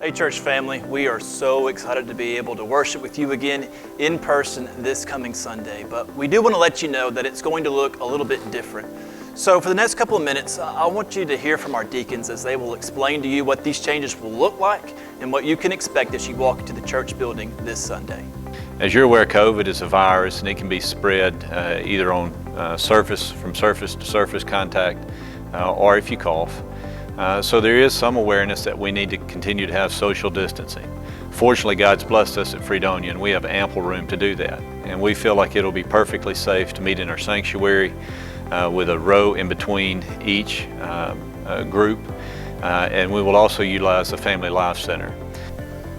Hey church family, we are so excited to be able to worship with you again in person this coming Sunday, but we do want to let you know that it's going to look a little bit different. So for the next couple of minutes, I want you to hear from our deacons as they will explain to you what these changes will look like and what you can expect as you walk into the church building this Sunday. As you're aware, COVID is a virus and it can be spread either on surface to surface contact or if you cough. So there is some awareness that we need to continue to have social distancing. Fortunately, God's blessed us at Fredonia and we have ample room to do that. And we feel like it'll be perfectly safe to meet in our sanctuary with a row in between each group. And we will also utilize the Family Life Center.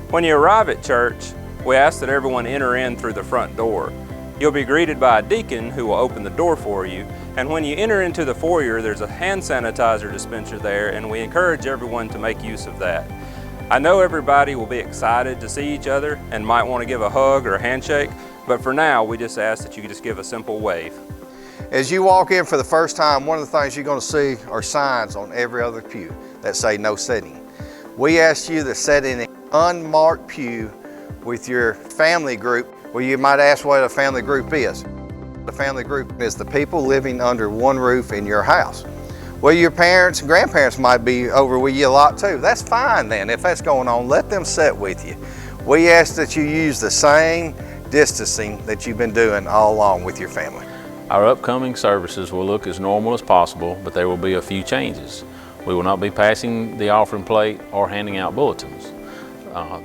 When you arrive at church, we ask that everyone enter in through the front door. You'll be greeted by a deacon who will open the door for you. And when you enter into the foyer, there's a hand sanitizer dispenser there, and we encourage everyone to make use of that. I know everybody will be excited to see each other and might want to give a hug or a handshake, but for now, we just ask that you just give a simple wave. As you walk in for the first time, one of the things you're going to see are signs on every other pew that say no sitting. We ask you to sit in an unmarked pew with your family group. Well, you might ask what a family group is. The family group is the people living under one roof in your house. Well, your parents and grandparents might be over with you a lot too. That's fine then. If that's going on, let them sit with you. We ask that you use the same distancing that you've been doing all along with your family. Our upcoming services will look as normal as possible, but there will be a few changes. We will not be passing the offering plate or handing out bulletins.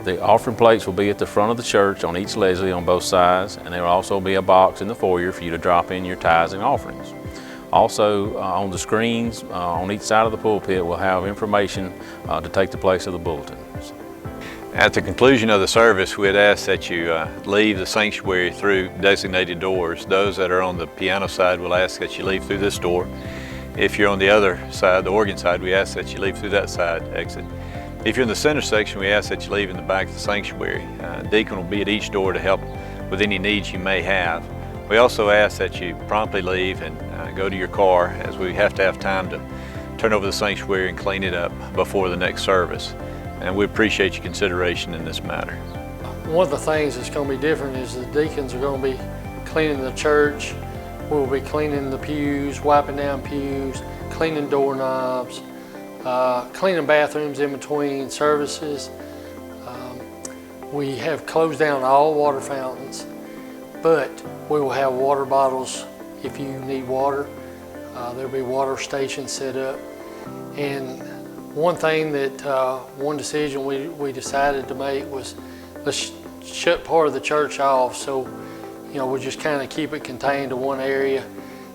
The offering plates will be at the front of the church on each Leslie on both sides, and there will also be a box in the foyer for you to drop in your tithes and offerings. Also, on the screens on each side of the pulpit, we'll have information to take the place of the bulletins. At the conclusion of the service, we'd ask that you leave the sanctuary through designated doors. Those that are on the piano side, we'll ask that you leave through this door. If you're on the other side, the organ side, we ask that you leave through that side exit. If you're in the center section, we ask that you leave in the back of the sanctuary. Deacon will be at each door to help with any needs you may have. We also ask that you promptly leave and go to your car, as we have to have time to turn over the sanctuary and clean it up before the next service. And we appreciate your consideration in this matter. One of the things that's going to be different is the deacons are going to be cleaning the church. We'll be cleaning the pews, wiping down pews, cleaning doorknobs, cleaning bathrooms in between services. We have closed down all water fountains, but we will have water bottles if you need water. There'll be water stations set up. And one thing that, one decision we decided to make was let's shut part of the church off, so we'll just kind of keep it contained to one area.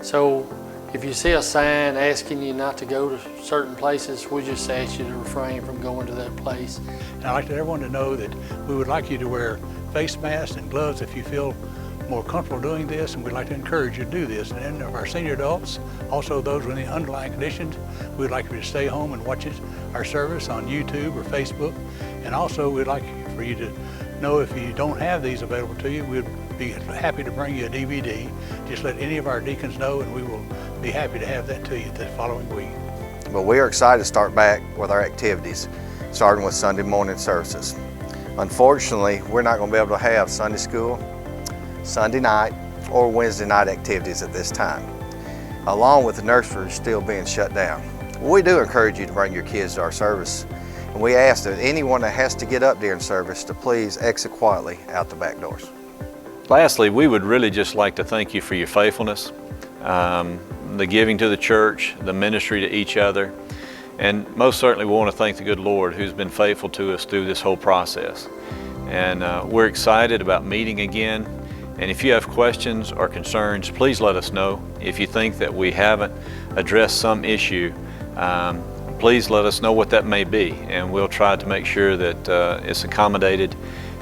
So if you see a sign asking you not to go to certain places, we just ask you to refrain from going to that place. And I'd like everyone to know that we would like you to wear face masks and gloves if you feel more comfortable doing this, and we'd like to encourage you to do this. And then of our senior adults, also those with any underlying conditions, we'd like you to stay home and watch our service on YouTube or Facebook. And also we'd like for you to know if you don't have these available to you, we'd be happy to bring you a DVD. Just let any of our deacons know and we will be happy to have that to you the following week. But we are excited to start back with our activities, starting with Sunday morning services. Unfortunately, we're not going to be able to have Sunday school, Sunday night, or Wednesday night activities at this time, along with the nursery still being shut down. We do encourage you to bring your kids to our service, and we ask that anyone that has to get up during service to please exit quietly out the back doors. Lastly, we would really just like to thank you for your faithfulness, the giving to the church, the ministry to each other, and most certainly we want to thank the good Lord who's been faithful to us through this whole process. And we're excited about meeting again. And if you have questions or concerns, please let us know. If you think that we haven't addressed some issue, please let us know what that may be, and we'll try to make sure that it's accommodated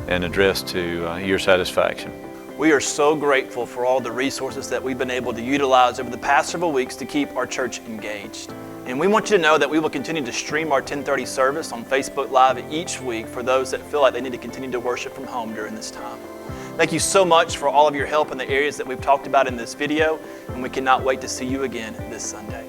and addressed to your satisfaction. We are so grateful for all the resources that we've been able to utilize over the past several weeks to keep our church engaged. And we want you to know that we will continue to stream our 10:30 service on Facebook Live each week for those that feel like they need to continue to worship from home during this time. Thank you so much for all of your help in the areas that we've talked about in this video, and we cannot wait to see you again this Sunday.